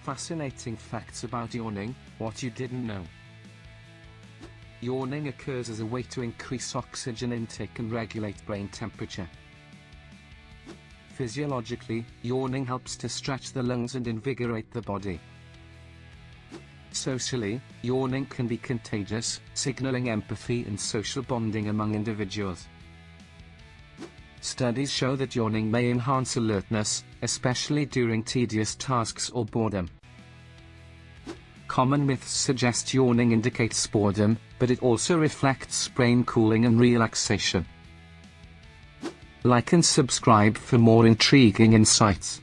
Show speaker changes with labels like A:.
A: Fascinating facts about yawning, what you didn't know. Yawning occurs as a way to increase oxygen intake and regulate brain temperature. Physiologically, yawning helps to stretch the lungs and invigorate the body. Socially, yawning can be contagious, signaling empathy and social bonding among individuals. Studies show that yawning may enhance alertness, especially during tedious tasks or boredom. Common myths suggest yawning indicates boredom, but it also reflects brain cooling and relaxation. Like and subscribe for more intriguing insights.